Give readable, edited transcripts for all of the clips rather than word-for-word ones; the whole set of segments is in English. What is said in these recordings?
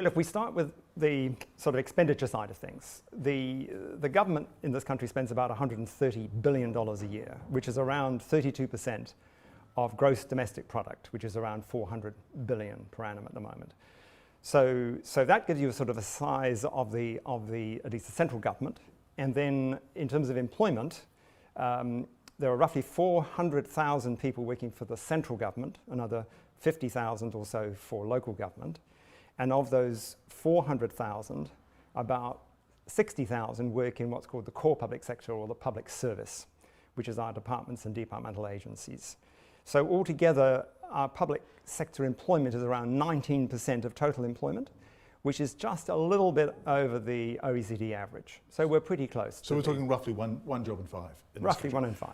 Well, if we start with the sort of expenditure side of things, the government in this country spends about $130 billion a year, which is around 32% of gross domestic product, which is around 400 billion per annum at the moment. So that gives you a sort of a size of the at least the central government. And then in terms of employment, there are roughly 400,000 people working for the central government, another 50,000 or so for local government. And of those 400,000, about 60,000 work in what's called the core public sector or the public service, which is our departments and departmental agencies. So altogether, our public sector employment is around 19% of total employment, which is just a little bit over the OECD average. So we're pretty close. So we're talking roughly one job in five. Roughly 1 in 5.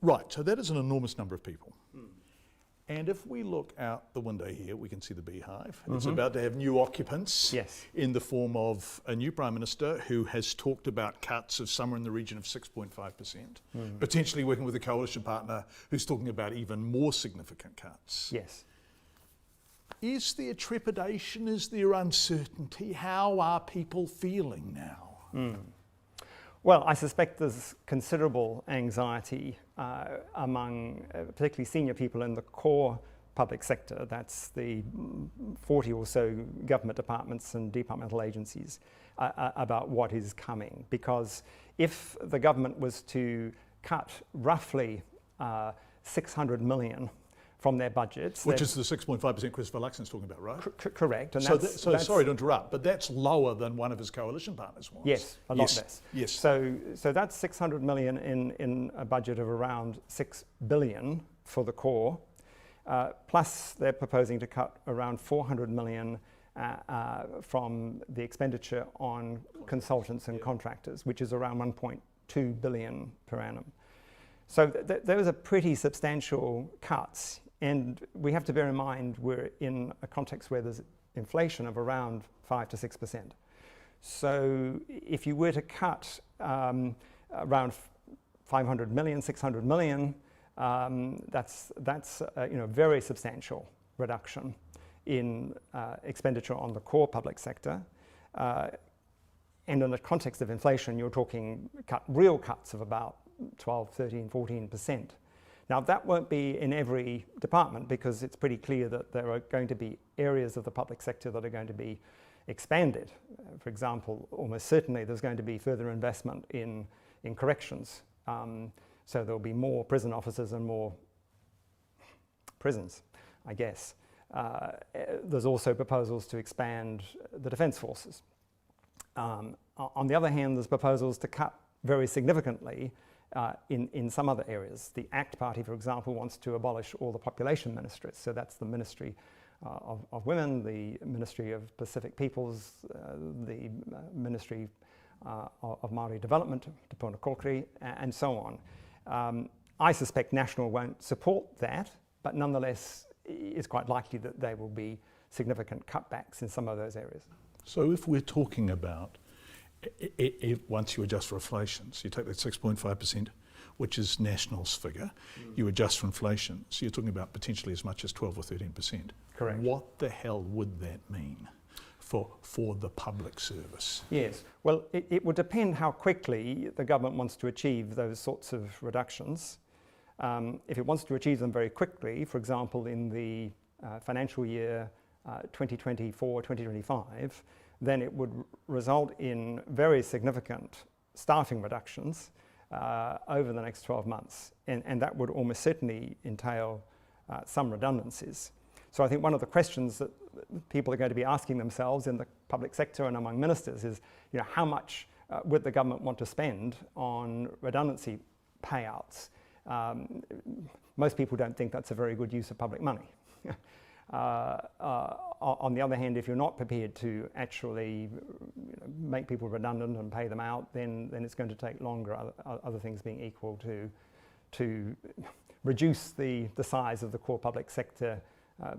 Right, so that is an enormous number of people. And if we look out the window here, we can see the beehive. It's about to have new occupants. Yes. In the form of a new Prime Minister who has talked about cuts of somewhere in the region of 6.5%, potentially working with a coalition partner who's talking about even more significant cuts. Yes. Is there trepidation? Is there uncertainty? How are people feeling now? Well, I suspect there's considerable anxiety among particularly senior people in the core public sector. That's the 40 or so government departments and departmental agencies about what is coming. Because if the government was to cut roughly 600 million from their budgets. Which is the 6.5% Christopher Luxon's talking about, right? Correct. And so that's, sorry to interrupt, but that's lower than one of his coalition partners wants. Yes, a lot less. Yes. So that's 600 million in a budget of around 6 billion for the core. Plus they're proposing to cut around 400 million from the expenditure on consultants and contractors, which is around 1.2 billion per annum. So those are pretty substantial cuts. And we have to bear in mind we're in a context where there's inflation of around 5 to 6%. So if you were to cut around 500 million, 600 million, that's a very substantial reduction in expenditure on the core public sector. And in the context of inflation, you're talking real cuts of about 12, 13, 14%. Now that won't be in every department because it's pretty clear that there are going to be areas of the public sector that are going to be expanded. For example, almost certainly there's going to be further investment in corrections. So there'll be more prison officers and more prisons, I guess. There's also proposals to expand the defence forces. On the other hand, there's proposals to cut very significantly in some other areas. The ACT Party, for example, wants to abolish all the population ministries. So that's the Ministry of Women, the Ministry of Pacific Peoples, the Ministry of Maori Development, Te Puna Kokiri, and so on. I suspect National won't support that, but nonetheless, it's quite likely that there will be significant cutbacks in some of those areas. So if we're talking about once you adjust for inflation, so you take that 6.5%, which is National's figure, you adjust for inflation, so you're talking about potentially as much as 12 or 13%. Correct. What the hell would that mean for the public service? Yes, well, it would depend how quickly the government wants to achieve those sorts of reductions. If it wants to achieve them very quickly, for example, in the financial year 2024-2025, then it would result in very significant staffing reductions over the next 12 months. And that would almost certainly entail some redundancies. So I think one of the questions that people are going to be asking themselves in the public sector and among ministers is, how much would the government want to spend on redundancy payouts? Most people don't think that's a very good use of public money. On the other hand, if you're not prepared to actually make people redundant and pay them out, then it's going to take longer, other things being equal, to reduce the size of the core public sector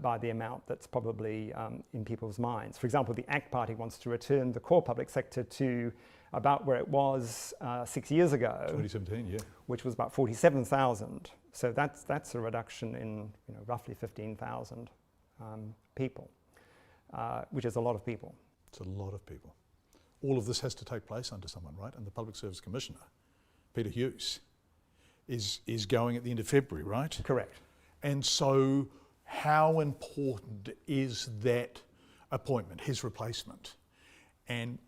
by the amount that's probably in people's minds. For example, the ACT Party wants to return the core public sector to about where it was 6 years ago. 2017, yeah. Which was about 47,000. So that's a reduction in roughly 15,000 people. which is a lot of people. It's a lot of people. All of this has to take place under someone, right? And the Public Service Commissioner, Peter Hughes, is going at the end of February, right? Correct. And so how important is that appointment, his replacement? And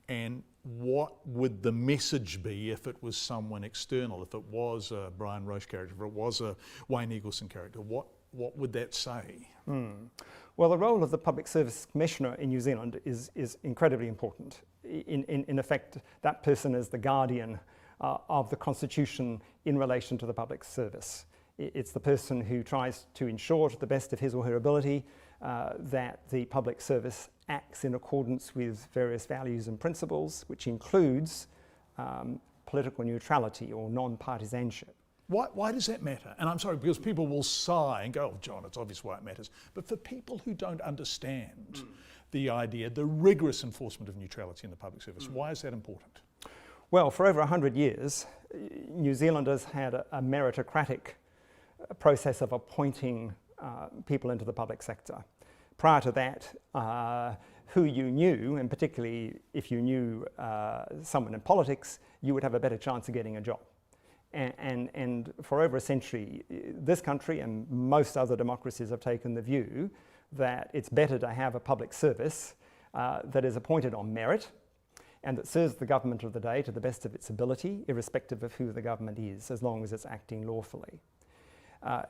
what would the message be if it was someone external, if it was a Brian Roche character, if it was a Wayne Eagleson character? What would that say? Well, the role of the Public Service Commissioner in New Zealand is incredibly important. In effect, that person is the guardian of the Constitution in relation to the public service. It's the person who tries to ensure to the best of his or her ability that the public service acts in accordance with various values and principles, which includes political neutrality or non-partisanship. Why does that matter? And I'm sorry, because people will sigh and go, oh, John, it's obvious why it matters. But for people who don't understand the idea, the rigorous enforcement of neutrality in the public service, why is that important? Well, for over 100 years, New Zealanders had a meritocratic process of appointing people into the public sector. Prior to that, who you knew, and particularly if you knew someone in politics, you would have a better chance of getting a job. And for over a century, this country and most other democracies have taken the view that it's better to have a public service that is appointed on merit and that serves the government of the day to the best of its ability, irrespective of who the government is, as long as it's acting lawfully.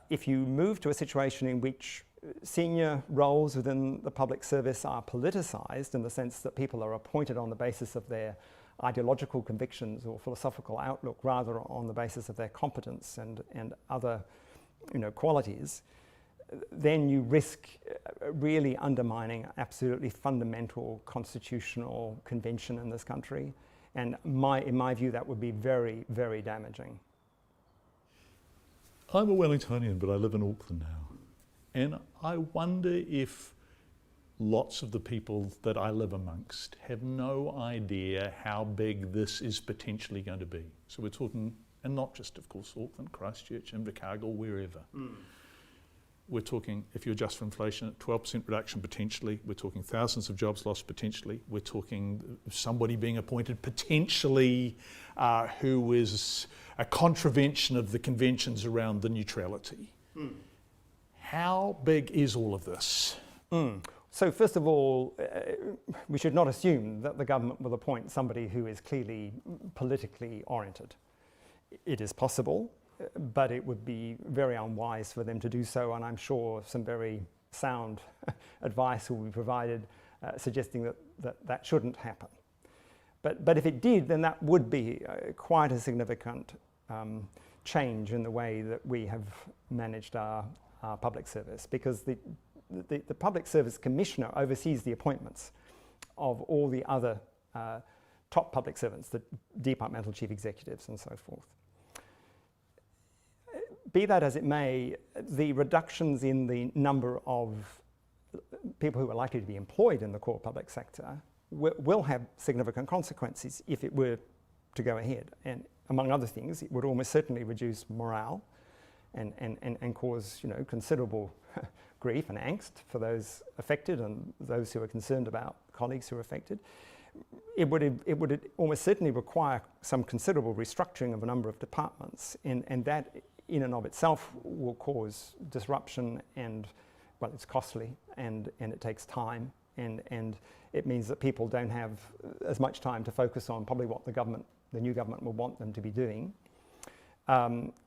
If you move to a situation in which senior roles within the public service are politicised in the sense that people are appointed on the basis of their ideological convictions or philosophical outlook rather on the basis of their competence and other qualities, then you risk really undermining absolutely fundamental constitutional convention in this country. And in my view, that would be very, very damaging. I'm a Wellingtonian, but I live in Auckland now. And I wonder if lots of the people that I live amongst have no idea how big this is potentially going to be. So we're talking, and not just, of course, Auckland, Christchurch, Invercargill, wherever. We're talking, if you adjust for inflation, 12% reduction potentially. We're talking thousands of jobs lost potentially. We're talking somebody being appointed potentially who is a contravention of the conventions around the neutrality. How big is all of this? So first of all, we should not assume that the government will appoint somebody who is clearly politically oriented. It is possible, but it would be very unwise for them to do so, and I'm sure some very sound advice will be provided suggesting that shouldn't happen. But if it did, then that would be quite a significant change in the way that we have managed our public service, because the Public Service Commissioner oversees the appointments of all the other top public servants, the departmental chief executives and so forth. Be that as it may, the reductions in the number of people who are likely to be employed in the core public sector will have significant consequences if it were to go ahead. And among other things, it would almost certainly reduce morale and cause considerable grief and angst for those affected and those who are concerned about colleagues who are affected. It would almost certainly require some considerable restructuring of a number of departments, and that in and of itself will cause disruption, and well, it's costly and it takes time, and it means that people don't have as much time to focus on probably what the new government will want them to be doing.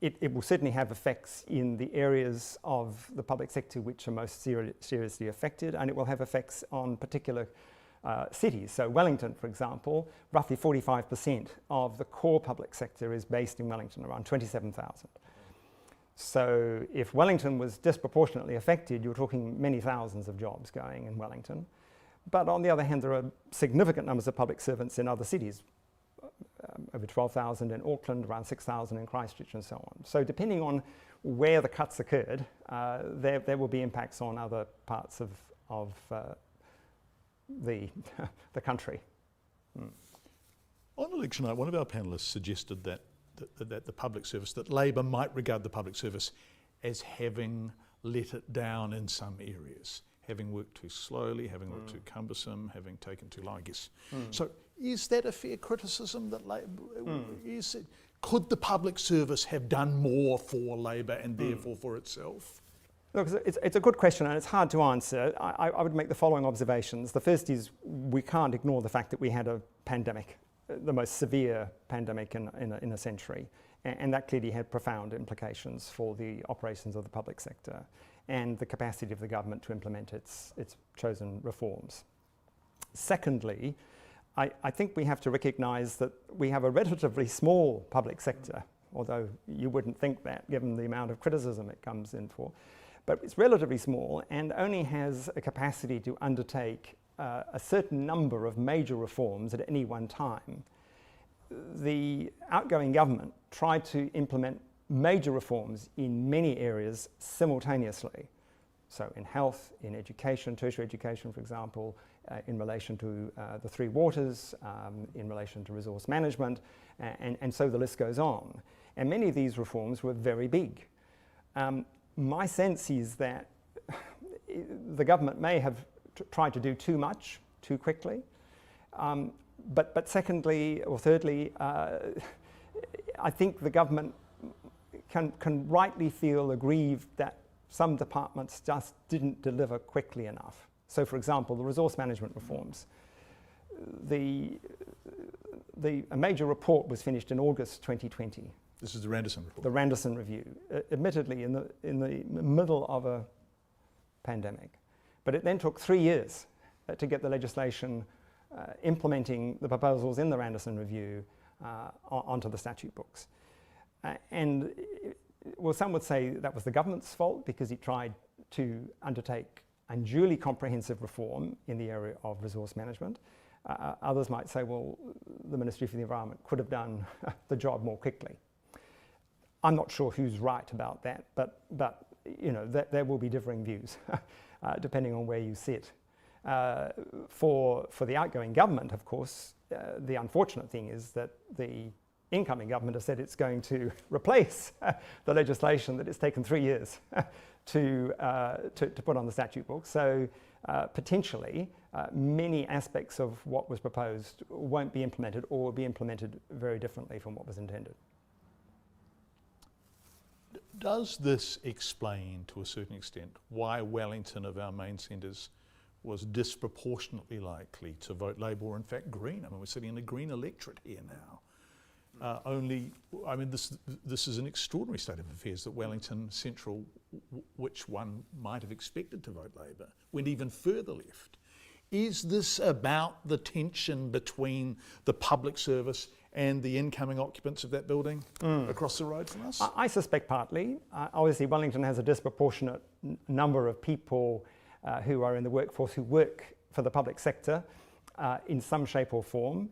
It will certainly have effects in the areas of the public sector which are most seriously affected, and it will have effects on particular cities. So Wellington, for example, roughly 45% of the core public sector is based in Wellington, around 27,000. So if Wellington was disproportionately affected, you're talking many thousands of jobs going in Wellington. But on the other hand, there are significant numbers of public servants in other cities, over 12,000 in Auckland, around 6,000 in Christchurch, and so on. So depending on where the cuts occurred, there will be impacts on other parts of the country. On election night, one of our panellists suggested that the public service, that Labor might regard the public service as having let it down in some areas, having worked too slowly, having worked too cumbersome, having taken too long, I guess. So is that a fair criticism that could the public service have done more for Labor and therefore for itself? Look, it's a good question and it's hard to answer. I would make the following observations. The first is we can't ignore the fact that we had a pandemic, the most severe pandemic in a century, and that clearly had profound implications for the operations of the public sector and the capacity of the government to implement its chosen reforms. Secondly, I think we have to recognise that we have a relatively small public sector, although you wouldn't think that given the amount of criticism it comes in for. But it's relatively small and only has a capacity to undertake a certain number of major reforms at any one time. The outgoing government tried to implement major reforms in many areas simultaneously. So in health, in education, tertiary education, for example, in relation to the three waters, in relation to resource management, and so the list goes on. And many of these reforms were very big. My sense is that the government may have tried to do too much too quickly, but secondly or thirdly, I think the government can rightly feel aggrieved that some departments just didn't deliver quickly enough. So, for example, the resource management reforms. A major report was finished in August 2020. This is the Randerson report. The Randerson Review, admittedly in the middle of a pandemic. But it then took 3 years to get the legislation implementing the proposals in the Randerson Review onto the statute books. Well, some would say that was the government's fault because it tried to undertake unduly comprehensive reform in the area of resource management. Others might say, well, the Ministry for the Environment could have done the job more quickly. I'm not sure who's right about that, but you know, there will be differing views depending on where you sit. For the outgoing government, of course, the unfortunate thing is that the incoming government has said it's going to replace the legislation that it's taken 3 years to put on the statute book. So potentially many aspects of what was proposed won't be implemented or will be implemented very differently from what was intended. Does this explain to a certain extent why Wellington, of our main centres, was disproportionately likely to vote Labor or in fact Green? I mean, we're sitting in a Green electorate here now. This is an extraordinary state of affairs that Wellington Central, which one might have expected to vote Labor, went even further left. Is this about the tension between the public service and the incoming occupants of that building across the road from us? I suspect partly. Obviously, Wellington has a disproportionate number of people who are in the workforce who work for the public sector in some shape or form,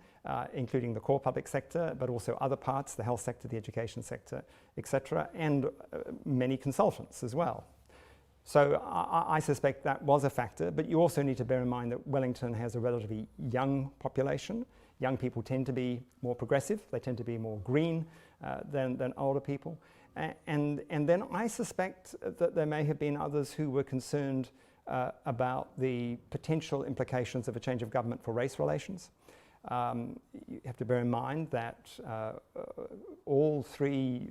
including the core public sector, but also other parts, the health sector, the education sector, etc., and many consultants as well. So I suspect that was a factor, but you also need to bear in mind that Wellington has a relatively young population. Young people tend to be more progressive, they tend to be more green than older people. And then I suspect that there may have been others who were concerned about the potential implications of a change of government for race relations. You have to bear in mind that all three,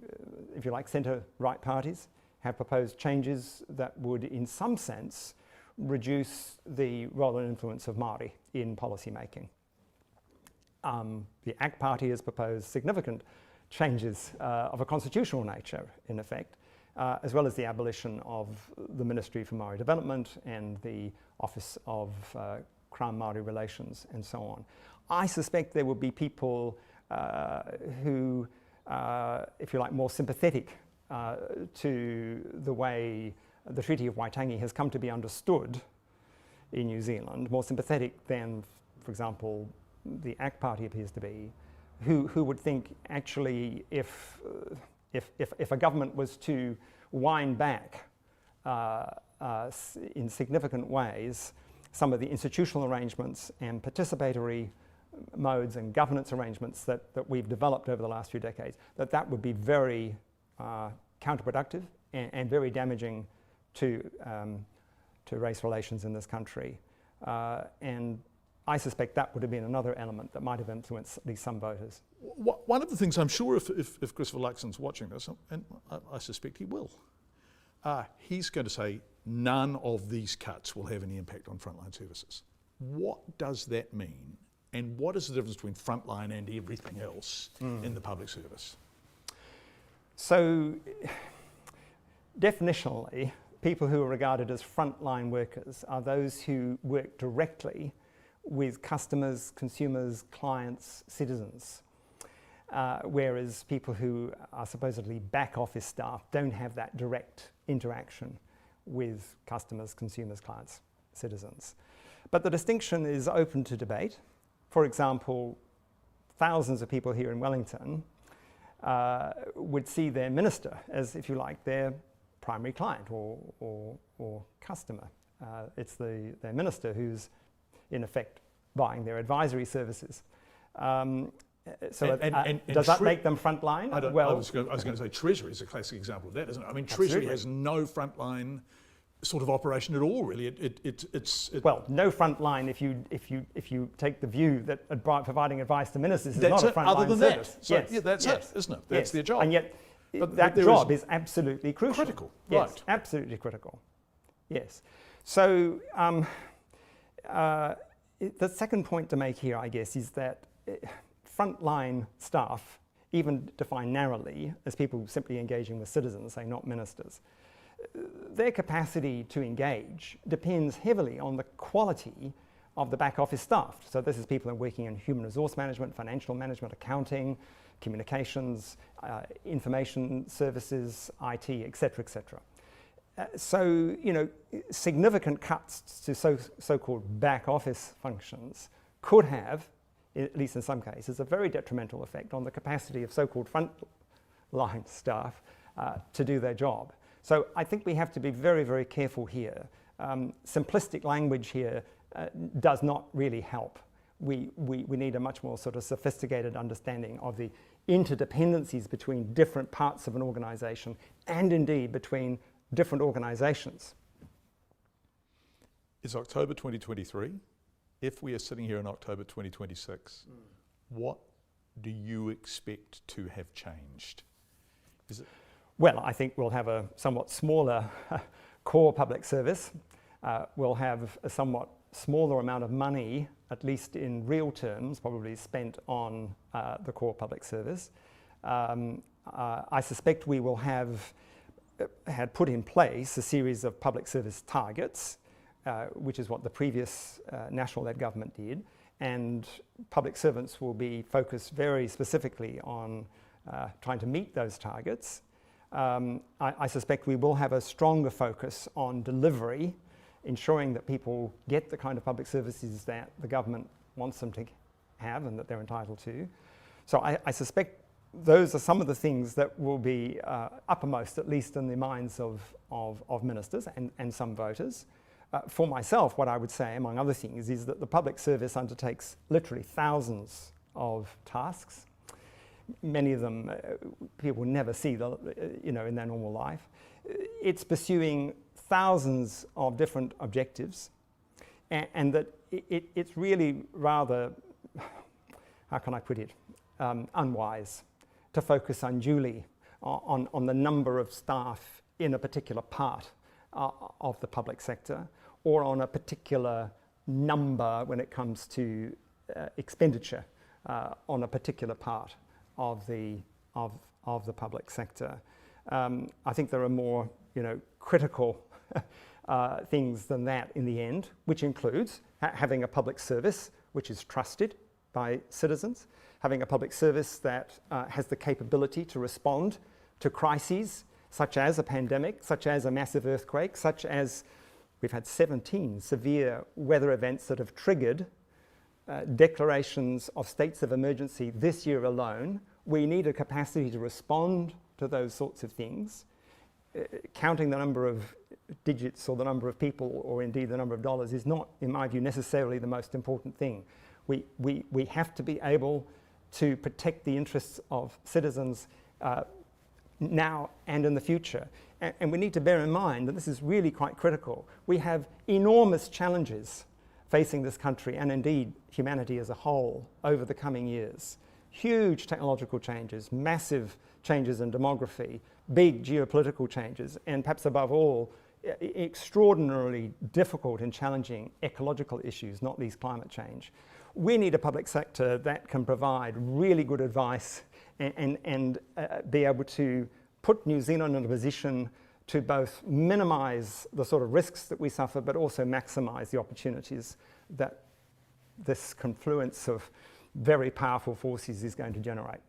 if you like, centre-right parties have proposed changes that would, in some sense, reduce the role and influence of Māori in policy making. The ACT Party has proposed significant changes of a constitutional nature, in effect, as well as the abolition of the Ministry for Māori Development and the Office of Crown Māori Relations and so on. I suspect there will be people who, if you like, more sympathetic to the way the Treaty of Waitangi has come to be understood in New Zealand, more sympathetic than, for example, the ACT Party appears to be, who would think actually if a government was to wind back in significant ways some of the institutional arrangements and participatory modes and governance arrangements that we've developed over the last few decades, that would be very counterproductive and very damaging to to race relations in this country. And I suspect that would have been another element that might have influenced at least some voters. One of the things I'm sure if Christopher Luxon's watching this, and I suspect he will, he's going to say none of these cuts will have any impact on frontline services. What does that mean? And what is the difference between frontline and everything else in the public service? So, definitionally, people who are regarded as frontline workers are those who work directly with customers, consumers, clients, citizens. Whereas people who are supposedly back office staff don't have that direct interaction with customers, consumers, clients, citizens. But the distinction is open to debate. For example, thousands of people here in Wellington would see their minister as, if you like, their primary client or customer. It's their minister who's, in effect, buying their advisory services. Does that make them frontline? I was going to say Treasury is a classic example of that, isn't it? I mean, Treasury has no frontline sort of operation at all, really. Well, no frontline if you take the view that providing advice to ministers is not a frontline other than service. That. So, yes, yeah, that's it, isn't it? That's their job. And yet, but that job is absolutely crucial. Critical, yes, right. Absolutely critical. Yes. So, the second point to make here, I guess, is that frontline staff, even defined narrowly as people simply engaging with citizens, say not ministers, their capacity to engage depends heavily on the quality of the back office staff. So this is people who are working in human resource management, financial management, accounting, communications, information services, IT, etc., etc. So, you know, significant cuts to so-called back office functions could have, at least in some cases, a very detrimental effect on the capacity of so-called frontline staff to do their job. So I think we have to be very, very careful here. Simplistic language here does not really help. We need a much more sort of sophisticated understanding of the interdependencies between different parts of an organization and indeed between different organizations. It's October 2023. If we are sitting here in October 2026, what do you expect to have changed? Is it? Well, I think we'll have a somewhat smaller core public service. We'll have a somewhat smaller amount of money, at least in real terms, probably spent on the core public service. I suspect we will have had put in place a series of public service targets, which is what the previous national-led government did, and public servants will be focused very specifically on trying to meet those targets. I suspect we will have a stronger focus on delivery, ensuring that people get the kind of public services that the government wants them to have and that they're entitled to. So I suspect those are some of the things that will be uppermost, at least in the minds of ministers and some voters. For myself, what I would say, among other things, is that the public service undertakes literally thousands of tasks. Many of them people never see in their normal life. It's pursuing thousands of different objectives, and that it's really rather, how can I put it, unwise to focus unduly on the number of staff in a particular part of the public sector, or on a particular number when it comes to expenditure on a particular part of the public sector. I think there are more, critical things than that in the end, which includes having a public service which is trusted by citizens, having a public service that has the capability to respond to crises such as a pandemic, such as a massive earthquake, such as we've had 17 severe weather events that have triggered declarations of states of emergency this year alone. We need a capacity to respond to those sorts of things. Counting the number of digits or the number of people or indeed the number of dollars is not, in my view, necessarily the most important thing. We have to be able to protect the interests of citizens now and in the future. And we need to bear in mind that this is really quite critical. We have enormous challenges facing this country and indeed humanity as a whole over the coming years. Huge technological changes, massive changes in demography, big geopolitical changes, and perhaps above all, extraordinarily difficult and challenging ecological issues, not least climate change. We need a public sector that can provide really good advice and be able to put New Zealand in a position to both minimise the sort of risks that we suffer, but also maximise the opportunities that this confluence of very powerful forces is going to generate.